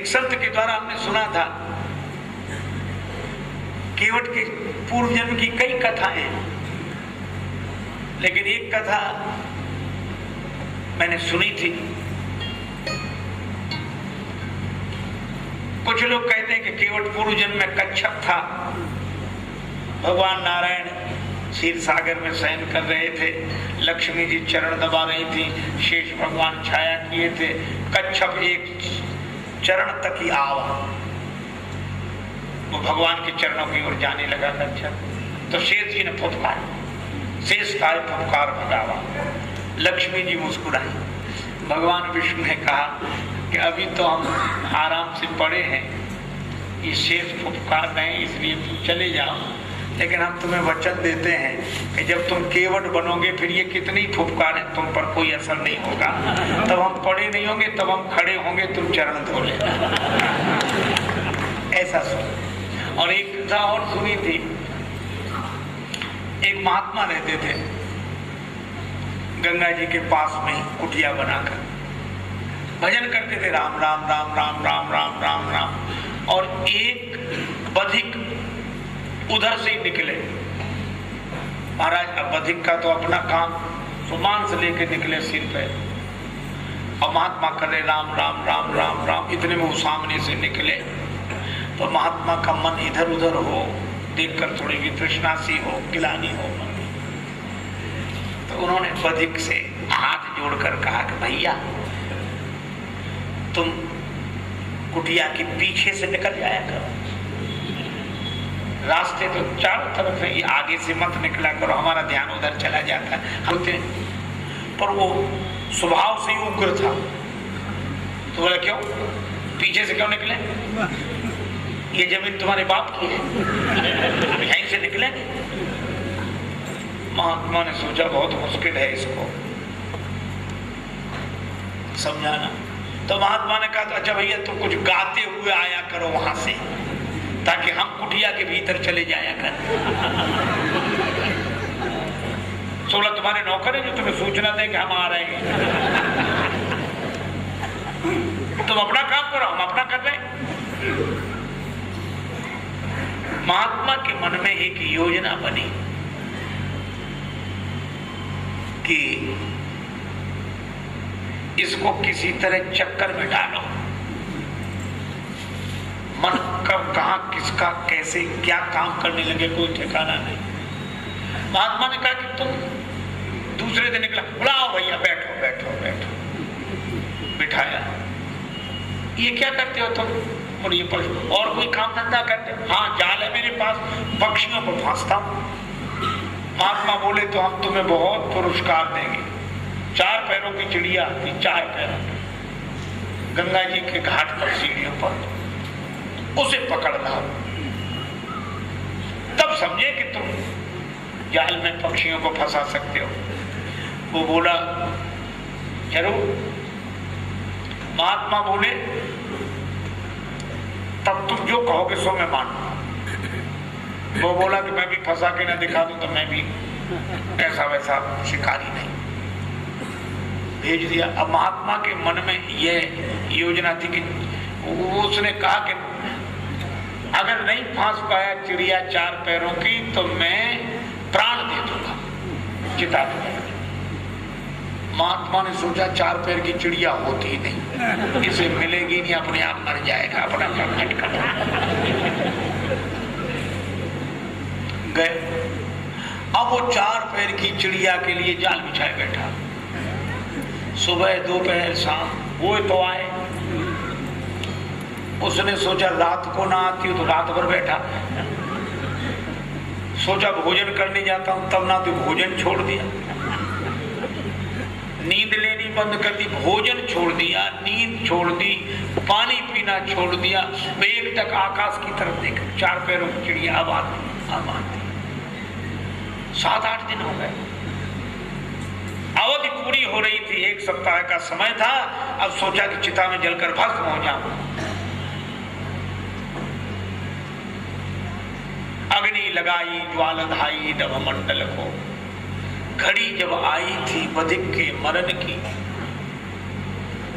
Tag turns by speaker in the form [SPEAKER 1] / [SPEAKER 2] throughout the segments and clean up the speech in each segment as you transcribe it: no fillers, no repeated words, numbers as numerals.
[SPEAKER 1] संत के द्वारा हमने सुना था, केवट के पूर्व जन्म की कई कथाएं हैं, लेकिन एक कथा मैंने सुनी थी। कुछ लोग कहते हैं कि केवट पूर्व जन्म में कच्छप था। भगवान नारायण क्षीर सागर में शयन कर रहे थे, लक्ष्मी जी चरण दबा रही थी, शेष भगवान छाया किए थे, कच्छप एक चरण तक ही आवा, वो भगवान के चरणों की ओर जाने लगा कच्छप। तो शेष जी ने फुफकार, शेष काय फुफकार भगावा। लक्ष्मी जी मुस्कुराई। भगवान विष्णु ने कहा कि अभी तो हम आराम से पड़े हैं, ये शेष फुफकार रहे हैं, इसलिए तुम चले जाओ, लेकिन हम तुम्हें वचन देते हैं कि जब तुम केवट बनोगे फिर ये कितनी फुफकार है तुम पर कोई असर नहीं होगा, तब हम पड़े नहीं होंगे, तब हम खड़े होंगे, तुम चरण धो लेना। ऐसा सुन। और एक कथा और सुनी थी। एक महात्मा रहते थे गंगा जी के पास में कुटिया बनाकर, भजन करते थे, राम राम राम राम राम राम राम राम। और एक बधिक उधर से निकले। महाराज अब बधिक का तो अपना काम, सुमांस लेके निकले सिर पे, और महात्मा कर रहे राम राम राम राम राम। इतने में वो सामने से निकले तो महात्मा का मन इधर उधर हो, देखकर थोड़ी वितृष्णा सी हो, गिलानी हो मन में। तो उन्होंने बधिक से हाथ जोड़कर कहा कि भैया तुम कुटिया के पीछे से निकल जाया करो, रास्ते तो चारों तरफ है, आगे से मत निकला करो, हमारा ध्यान उधर चला जाता है। होते पर वो स्वभाव से ही उग्र था। तो बोला क्यों, पीछे से क्यों निकले, ये जमीन तुम्हारे बाप की है, अब यहीं से निकलेंगे। महात्मा ने सोचा बहुत मुश्किल है इसको समझाना। तो महात्मा ने कहा अच्छा भैया तुम कुछ गाते हुए आया करो वहां से, ताकि हम कुटिया के भीतर चले जाया कर। सोलह तुम्हारे नौकर है जो तुम्हें सूचना दे कि हम आ रहे हैं, तुम अपना काम करो, हम अपना कर रहे हैं। महात्मा के मन में एक योजना बनी कि इसको किसी तरह चक्कर में डालो। मन कब कहां किसका कैसे क्या काम करने लगे कोई ठिकाना नहीं। महात्मा ने कहा कि तुम दूसरे दिन निकला, बुलाओ भैया बैठो बैठो बैठो। बिठाया, ये क्या करते हो तुम, और ये और कोई काम धंधा करते हो? हाँ जाल है मेरे पास, पक्षियों को फांसता हूं। महात्मा बोले तो हम तुम्हें बहुत पुरस्कार देंगे। 4 पैरों की चिड़िया थी, 4 पैरों की, गंगा जी के घाट पर सीढ़ियों पर, उसे पकड़ लाओ, तब समझे कि तुम जाल में पक्षियों को फंसा सकते हो। वो बोला जरूर। महात्मा बोले तब तुम जो कहोगे सो मैं मानूं। वो बोला कि मैं भी फंसा के ना दिखा दूं तो मैं भी ऐसा वैसा शिकारी नहीं। भेज दिया। अब महात्मा के मन में यह योजना थी कि उसने कहा कि अगर नहीं फांस पाया चिड़िया 4 पैरों की तो मैं प्राण दे दूंगा, चिता दूंगा। महात्मा ने सोचा 4 पैर की चिड़िया होती ही नहीं, इसे मिलेगी नहीं, अपने आप मर जाएगा, अपना प्रकट कर गए। अब वो 4 पैर की चिड़िया के लिए जाल बिछाए बैठा। सुबह दोपहर शाम वो तो आए। उसने सोचा रात को ना आती हो तो रात भर बैठा। सोचा भोजन करने जाता हूं तब ना, तो भोजन छोड़ दिया, नींद लेनी बंद कर दी, भोजन छोड़ दिया, नींद छोड़ दी, पानी पीना छोड़ दिया। एक तक आकाश की तरफ देख, 4 पैरों की चिड़िया अब आती। 7-8 दिन हो गए। अवधि पूरी हो रही थी, 1 सप्ताह का समय था। अब सोचा कि चिता में जलकर भस्म हो जाऊं। अग्नि लगाई ज्वालाधाई नभमंडल को। घड़ी जब आई थी बधिक के मरण की,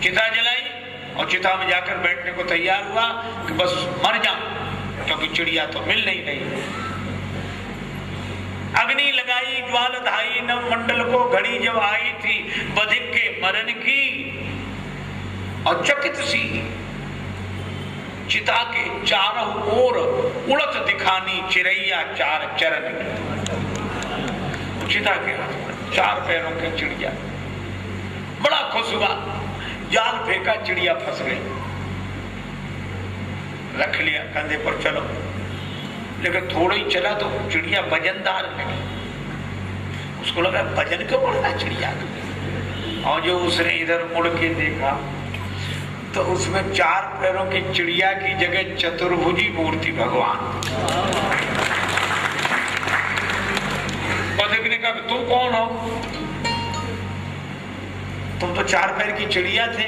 [SPEAKER 1] चिता जलाई और चिता में जाकर बैठने को तैयार हुआ कि बस मर जाऊं, क्योंकि चिड़िया तो मिल नहीं रही। अग्नि लगाई ज्वाल धाई नव मंडल को, घड़ी जब आई थी बधिक के मरण की, और चकित सी चिता के चारों ओर उड़त दिखानी चिड़ैया चार चरण की। चिता के चार पैरों के चिड़िया, बड़ा खुश हुआ, जाल फेंका, चिड़िया फंस गई, रख लिया कंधे पर, चलो। लेकिन थोड़ा ही चला तो चिड़िया वजनदार लगी, उसको लगा वजन क्यों बढ़ता चिड़िया का। और जो उसने इधर मुड़ के देखा तो उसमें चार पैरों की चिड़िया की जगह चतुर्भुजी मूर्ति भगवान। बधिक ने कहा तुम कौन हो? तुम तो चार पैर की चिड़िया थे।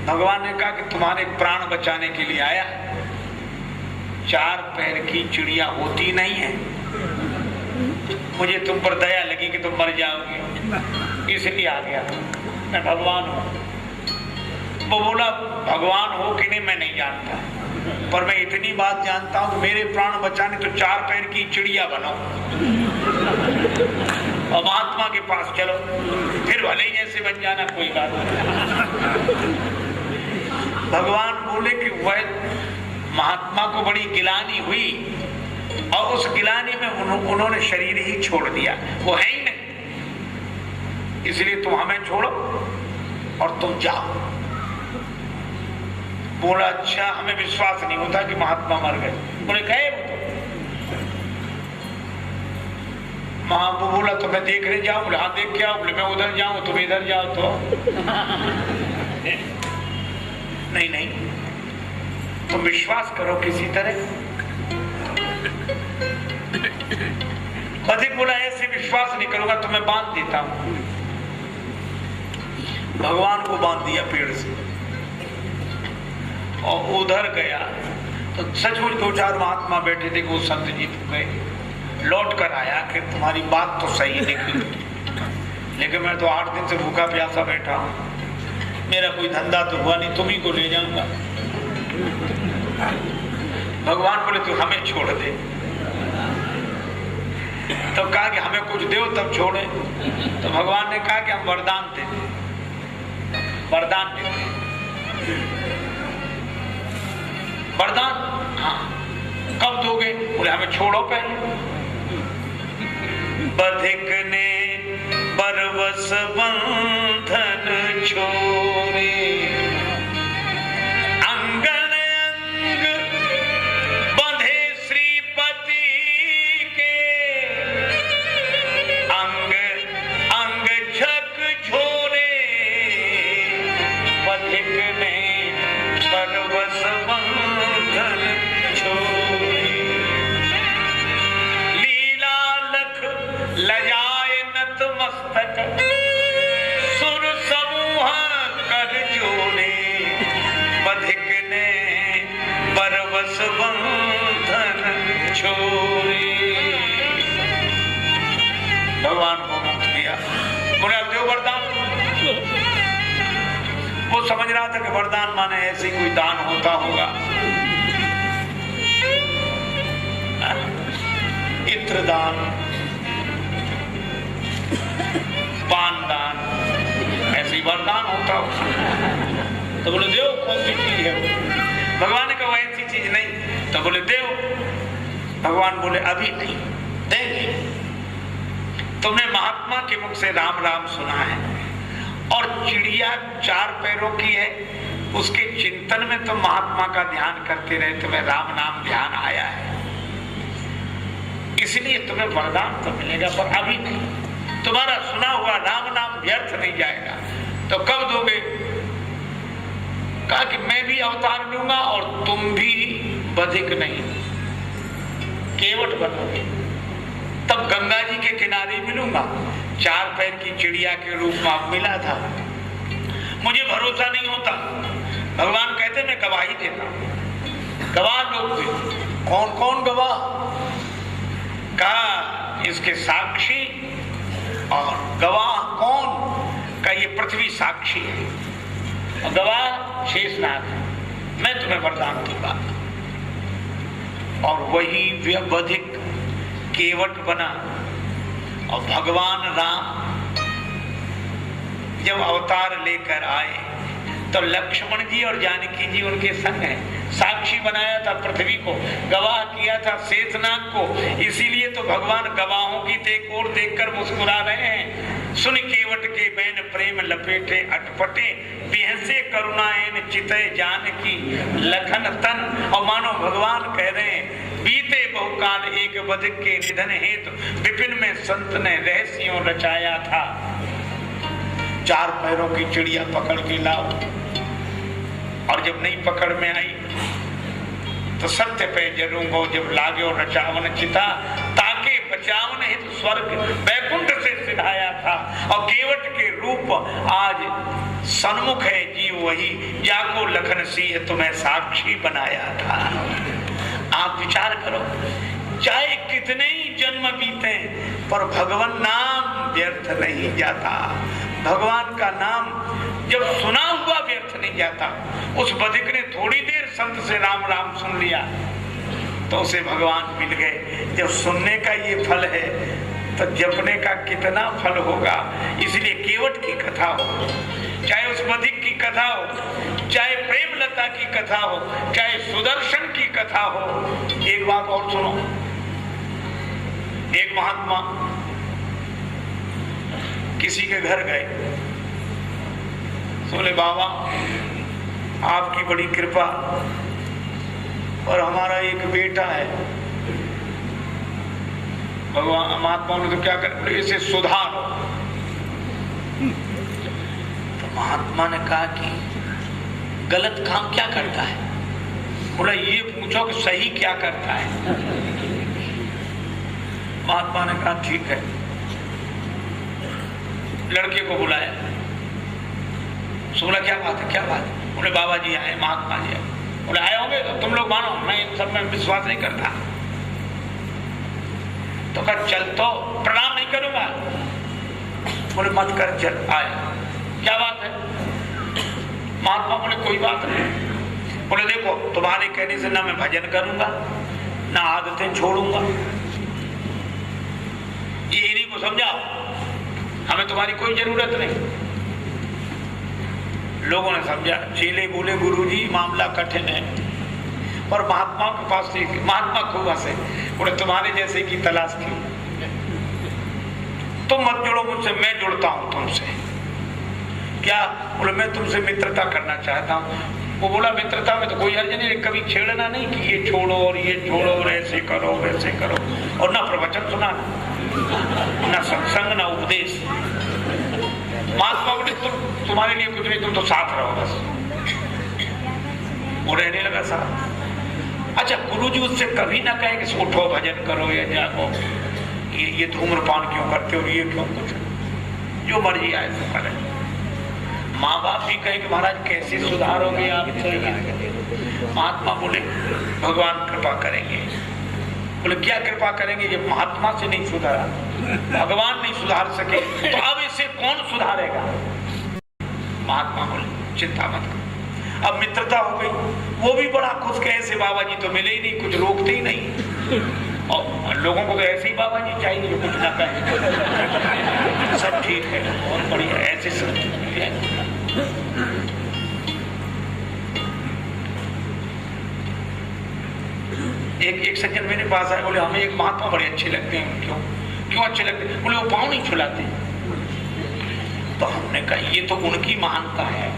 [SPEAKER 1] भगवान ने कहा कि तुम्हारे प्राण बचाने के लिए आया। चार पैर की चिड़िया होती नहीं है, मुझे तुम पर दया लगी कि तुम मर जाओगे, इसलिए आ गया। मैं भगवान हूं। वो बोला भगवान हो कि नहीं मैं नहीं जानता, पर मैं इतनी बात जानता हूं मेरे प्राण बचाने तो चार पैर की चिड़िया बनो और महात्मा के पास चलो, फिर भले ही ऐसे बन जाना, कोई बात नहीं। भगवान बोले कि वह महात्मा को बड़ी गिलानी हुई और उस गिलानी में उन्होंने शरीर ही छोड़ दिया, वो है ही नहीं, इसलिए तुम हमें छोड़ो और तुम जाओ। बोला अच्छा, हमें विश्वास नहीं होता कि महात्मा मर गए। बोले गए वो तो। वो बोला तो मैं देखने जाऊं? बोले हाँ देख क्या? बोले मैं उधर जाऊं तुम इधर जाओ तो। नहीं नहीं, तुम विश्वास करो किसी तरह। अधिक बोला ऐसे विश्वास नहीं करूंगा तो मैं बांध देता हूं। भगवान को बांध दिया पेड़ से और उधर गया तो सचमुच दो चार महात्मा बैठे थे, वो संत जी गए, लौट कर आया कि तुम्हारी बात तो सही निकली, लेकिन मैं तो 8 दिन से भूखा प्यासा बैठा हूं, मेरा कोई धंधा तो हुआ नहीं, तुम ही को ले जाऊंगा। भगवान बोले तू हमें छोड़ दे। तब कहा कि हमें कुछ दो तब छोड़े। तो भगवान ने कहा कि हम वरदान देते, वरदान देते। वरदान? हाँ। कब दोगे? बोले हमें छोड़ो पहले। बधिक ने परवश बंधन छोड़े, अंगन अंग बंधे श्रीपति के, अंग अंग झक झोरे, बधिक ने परवश बंधन छोड़े। लीला लख लजाए नतमस्तक, सुर समूह कर जोड़े, बधिक ने परवश बंधन छोड़े। भगवान को मुक्त किया। बोले अब दो वरदान। वो समझ रहा था कि वरदान माने ऐसी कोई दान होता होगा, इत्र दान, पान दान, ऐसी वरदान होता होगा। तो बोले देव कौन सी चीज है? भगवान ने कहा ऐसी चीज नहीं। तो बोले देव। भगवान बोले अभी नहीं देंगे। तुमने महात्मा के मुख से राम राम सुना है और चिड़िया चार पैरों की है, उसके चिंतन में तुम महात्मा का ध्यान करते रहे, तुम्हें राम नाम ध्यान आया है, इसलिए तुम्हें वरदान तो मिलेगा, पर अभी नहीं। तुम्हारा सुना हुआ राम नाम व्यर्थ नहीं जाएगा। तो कब दोगे? कहा कि मैं भी अवतार लूंगा और तुम भी बधिक नहीं, केवट बनोगे, तब गंगा जी के किनारे मिलूंगा। चार पैर की चिड़िया के रूप में आप मिला था, मुझे भरोसा नहीं होता। भगवान कहते मैं गवाही देता, गवाह लोग थे। कौन कौन गवाह? कहा इसके साक्षी। और गवाह कौन? का ये पृथ्वी साक्षी है। गवाह शेषनाग, मैं तुम्हें वरदान दूंगा। और वही व्यवधिक केवट बना। और भगवान राम जब अवतार लेकर आए तो लक्ष्मण जी और जानकी जी उनके संग हैं। साक्षी बनाया था पृथ्वी को, गवाह किया था शेषनाग को, इसीलिए तो भगवान गवाहों की देख और देखकर मुस्कुरा रहे हैं। सुन केवट के बैन प्रेम लपेटे अटपटे, बिहसे करुणाएन चितय जानकी लखन तन। और मानो भगवान कह रहे हैं, बीते बहुकाल एक बधिक के निधन हेतु विपिन में संत ने रहस्यों रचाया था। 4 पैरों की चिड़िया पकड़ के लाओ, और जब नहीं पकड़ में आई तो सत्य पे जरूंगो, जब लागे और रचावन चिता ताके बचावन हित स्वर्ग वैकुंठ से सिधाया था। और केवट के रूप आज सन्मुख है जीव वही, जाको लखन सिंह तुम्हें साक्षी बनाया था। आप विचार करो, चाहे कितने ही जन्म बीते पर भगवान नाम व्यर्थ नहीं जाता। भगवान का नाम जब सुना हुआ व्यर्थ नहीं जाता। उस बधिक ने थोड़ी देर संत से राम राम सुन लिया तो उसे भगवान मिल गए। जब सुनने का ये फल है तो जपने का कितना फल होगा। इसलिए केवट की कथा हो, चाहे उस बधिक की कथा हो, चाहे प्रेमलता की कथा हो, चाहे सुदर्शन की कथा हो। एक बात और सुनो, एक महात्मा किसी के घर गए, बोले बाबा आपकी बड़ी कृपा, और हमारा एक बेटा है। भगवान महात्मा ने तो क्या कर, बोले इसे सुधारो। तो महात्मा ने कहा कि गलत काम क्या करता है? बोला ये पूछो कि सही क्या करता है। महात्मा ने कहा ठीक है। लड़के को बुलाया, बोला क्या बात है, क्या बात है? बोले बाबा जी आए, महात्मा जी आए। बोले आए होंगे तो तुम लोग मानो, मैं इन सब में विश्वास नहीं करता। तो कहा चल तो प्रणाम नहीं करूंगा। बोले मत कर, चल आए। क्या बात है? महात्मा बोले कोई बात नहीं। बोले देखो तुम्हारे कहने से ना मैं भजन करूंगा ना आदतें छोड़ूंगा, ये इन्हीं को समझाओ, हमें तुम्हारी कोई जरूरत नहीं। लोगों ने समझा। चेले बोले गुरुजी मामला कठिन है, पर महात्मा के पास महात्मा खूब हंसे। बोले तुम्हारे जैसे की तलाश की, तुम मत जुड़ो मुझसे, मैं जुड़ता हूं तुमसे। क्या? बोले मैं तुमसे मित्रता करना चाहता हूं। वो बोला मित्रता में तो कोई हर्ज नहीं, कभी छेड़ना नहीं कि ये छोड़ो और ये छोड़ो और ऐसे करो वैसे करो, और ना प्रवचन सुनाना, ना सत्संग, ना उपदेश। महात्मा बोले तुम्हारे लिए कुछ नहीं, तुम तो साथ रहो बस। वो रहने लगा साथ। अच्छा गुरुजी उससे कभी ना कहे कि उठो भजन करो या जागो, ये धूम्रपान क्यों करते हो, ये क्यों, कुछ जो मर्जी आए तो करें। माँ बाप भी कहे कि महाराज कैसे सुधारोगे आप, महात्मा बोले भगवान कृपा करेंगे। बोले क्या कृपा करेंगे? जब महात्मा से नहीं सुधारा, भगवान नहीं सुधार सके तो अब इसे कौन सुधारेगा? महात्मा बोले चिंता मत करो। अब मित्रता हो गई, वो भी बड़ा खुश के ऐसे बाबा जी तो मिले ही नहीं, कुछ रोकते ही नहीं। और लोगों को तो ऐसे ही बाबा जी चाहिए जो कुछ ना कहे, सब ठीक है, बहुत बढ़िया, ऐसे सब। एक सज्जन मेरे पास आए, बोले हमें एक महात्मा बड़े अच्छे लगते हैं। क्यों क्यों अच्छे लगते हैं? बोले वो पाँव नहीं छुलाते। तो हमने कहा ये तो उनकी महानता है,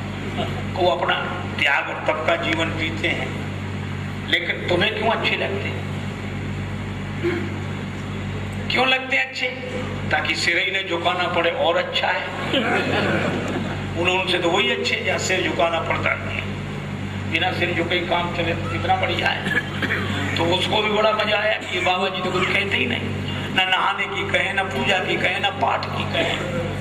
[SPEAKER 1] वो अपना त्याग और तप का जीवन जीते हैं, लेकिन तुम्हें क्यों अच्छे लगते हैं? क्यों लगते हैं अच्छे? ताकि सिर ही नहीं झुकाना पड़े और अच्छा है। उनसे तो वही अच्छे या सिर झुकाना पड़ता है, बिना सिर झुके ही काम चले, कितना बढ़िया है। तो उसको भी बड़ा मजा आया कि ये बाबा जी तो कुछ कहते ही नहीं, ना नहाने की कहे, ना पूजा की कहे, ना पाठ की कहे,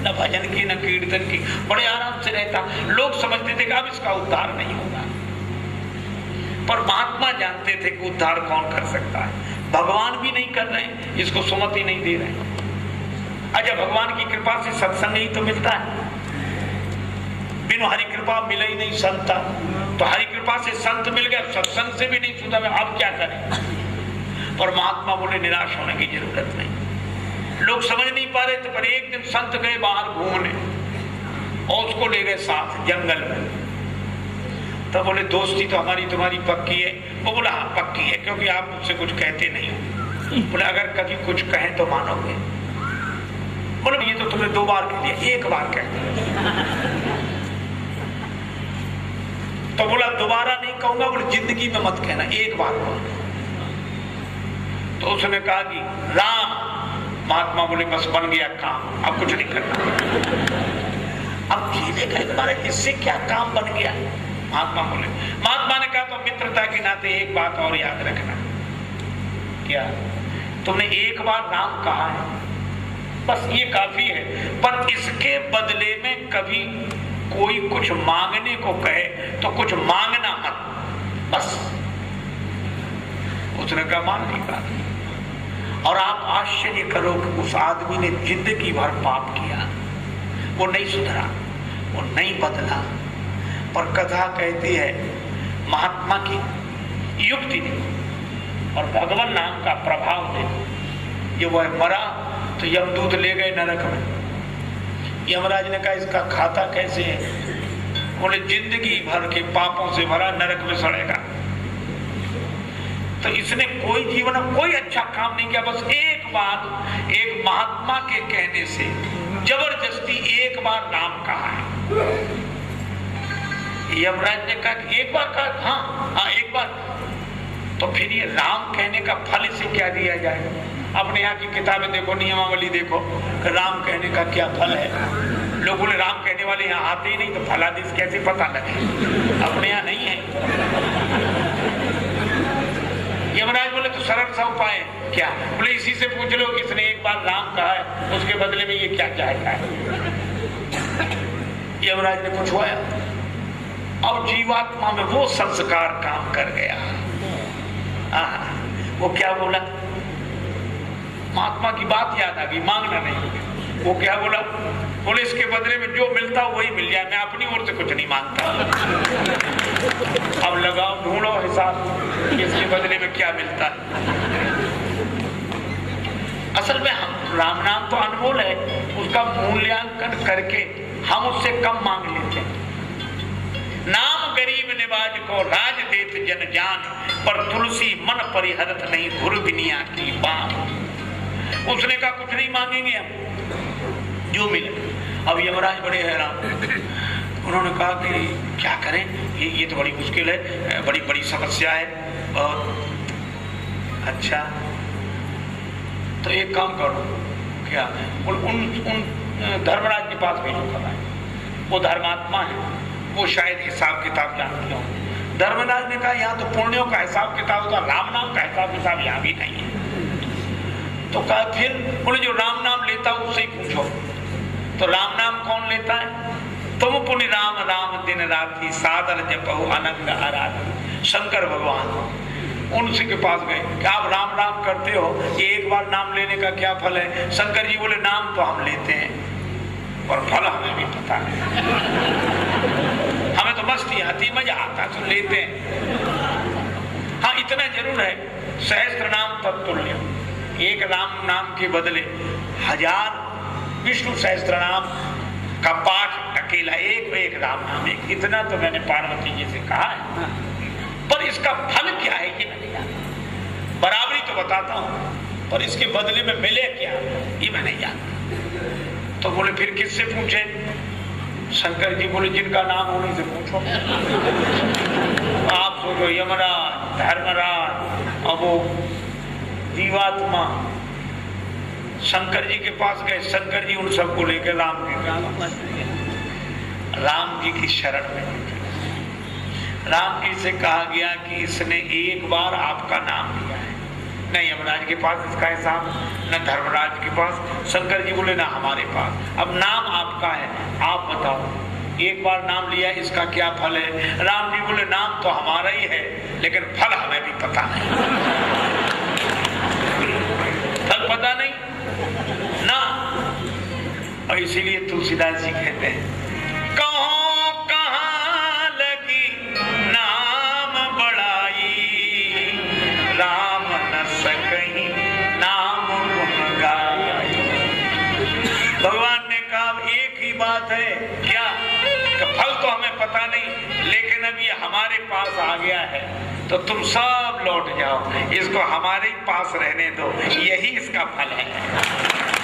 [SPEAKER 1] ना भजन की, ना कीर्तन की, बड़े आराम से रहता। लोग समझते थे कि अब इसका उद्धार नहीं होगा, पर महात्मा जानते थे कि उद्धार कौन कर सकता है। भगवान भी नहीं कर रहे, इसको सुमति नहीं दे रहे। अच्छा भगवान की कृपा से सत्संग ही तो मिलता है, बिनु हरि कृपा कृपा मिले ही नहीं संता, तो हरि कृपा से संत मिल गया, सत्संग से भी नहीं सुधा, मैं अब क्या करें। पर महात्मा बोले निराश होने की जरूरत नहीं। लोग समझ नहीं पा रहे थे, पर एक दिन संत गए बाहर घूमने और उसको ले गए साथ जंगल में। तो बोले दोस्ती तो हमारी तुम्हारी पक्की है। वो बोला हाँ पक्की है, क्योंकि आप मुझसे कुछ कहते नहीं हो। बोले अगर कभी कुछ कहें तो मानोगे। बोले ये तो तुमने 2 बार कह दिया, 1 बार कह दिया। तो बोला दोबारा नहीं कहूंगा। बोले जिंदगी में मत कहना, 1 बार कहूंगा। तो उसने कहा कि राम। महात्मा बोले बस बन गया काम, अब कुछ नहीं करना। अब जीने का एक बार इससे क्या काम बन गया। महात्मा ने कहा तो मित्रता के नाते एक बात और याद रखना। क्या? तुमने 1 बार राम कहा है, बस ये काफी है। पर इसके बदले में कभी कोई कुछ मांगने को कहे तो कुछ मांगना मत, बस। उसने कहा मान नहीं पा। और आप आश्चर्य करो कि उस आदमी ने जिंदगी भर पाप किया, वो नहीं सुधरा, वो नहीं बदला। पर कथा कहती है महात्मा की युक्ति देखो और भगवान नाम का प्रभाव देखो। ये वह मरा तो यमदूत ले गए नरक में। यमराज ने कहा इसका खाता कैसे है? बोले जिंदगी भर के पापों से भरा, नरक में सड़ेगा। तो इसने कोई जीवन में कोई अच्छा काम नहीं किया, बस एक बार एक महात्मा के कहने से जबरदस्ती 1 बार नाम कहा है। यमराज ने कहा कि 1 बार कहा, हाँ 1 बार। तो फिर ये राम कहने का फल इसे क्या दिया जाए? अपने यहाँ की किताबें देखो, नियमावली देखो, राम कहने का क्या फल है। लोग बोले राम कहने वाले यहाँ आते ही नहीं, तो फलादेश कैसे पता लगे? अपने यहाँ नहीं है। यमराज बोले तो सरल सा उपाय है। क्या? बोले इसी से पूछ लो कि इसने 1 बार राम कहा है, उसके बदले में ये क्या चाहता है। यमराज ने पूछवाया, अब जीवात्मा में वो संस्कार काम कर गया। वो क्या बोला? महात्मा की बात याद आ गई, मांगना नहीं। वो क्या बोला? बोले इसके बदले में जो मिलता वही मिल जाए, मैं अपनी ओर से कुछ नहीं मांगता। अब लगाओ ढूंढो हिसाब, इसके बदले में क्या मिलता है। असल में हम राम नाम तो अनमोल है, उसका मूल्यांकन करके हम उससे कम मांग लेते हैं। नाम गरीब निवाज को राज देत जन जान, पर तुलसी मन परिहरत नहीं घुर बिनिया की बात। उसने कहा कुछ नहीं मांगेंगे हम, जो मिले। अब यमराज बड़े हैरान, उन्होंने कहा कि क्या करें, ये तो बड़ी मुश्किल है, बड़ी बड़ी समस्या है। और अच्छा तो एक काम करो, क्या? उन धर्मराज के पास भेजो खबर, वो धर्मात्मा है, वो शायद हिसाब किताब जानते हो। धर्मराज ने कहा यहाँ तो पुण्यों का हिसाब किताब होता, राम नाम का हिसाब किताब यहाँ भी नहीं है। तो कहा फिर? बोले जो राम नाम लेता है उससे ही पूछो। तो राम नाम कौन लेता है? तुम पुण्य राम राम दिन राति सादर जपहु अनंग आराधन। शंकर भगवान उनसे के पास गए कि आप राम राम करते हो, ये 1 बार नाम लेने का क्या फल है? शंकर जी बोले नाम तो हम लेते हैं, और फल हमें भी पता है। हमें तो मस्ती आती, मजा आता, तो लेते हैं। हाँ इतना जरूर है, सहस्त्र नाम तत्तुल्य। एक राम नाम के बदले 1000 विष्णु सहस्त्र नाम का पाठ अकेला, एक राम नाम, एक। इतना तो मैंने पार्वती जी से कहा है, पर इसका फल क्या है ये मैं नहीं जानता। बराबरी तो बताता हूं, पर इसके बदले में मिले क्या ये मैं नहीं जानता। तो बोले फिर किससे पूछे? शंकर जी बोले जिनका नाम उन्हीं से पूछो। आप सोचो, यमराज, धर्मराज, अब वो जीवात्मा शंकर जी के पास गए। शंकर जी उन सबको लेकर राम जी की शरण में। राम जी से कहा गया कि इसने 1 बार आपका नाम लिया है, न यमराज के पास इसका हिसाब, न धर्मराज के पास। शंकर जी बोले ना हमारे पास। अब नाम आपका है, आप बताओ 1 बार नाम लिया, इसका क्या फल है? राम जी बोले नाम तो हमारा ही है, लेकिन फल हमें भी पता नहीं। फल पता नहीं ना। और इसीलिए तुलसीदास जी कहते हैं, कहो कहाँ हमारे पास आ गया है तो तुम सब लौट जाओ, इसको हमारे ही पास रहने दो, यही इसका फल है।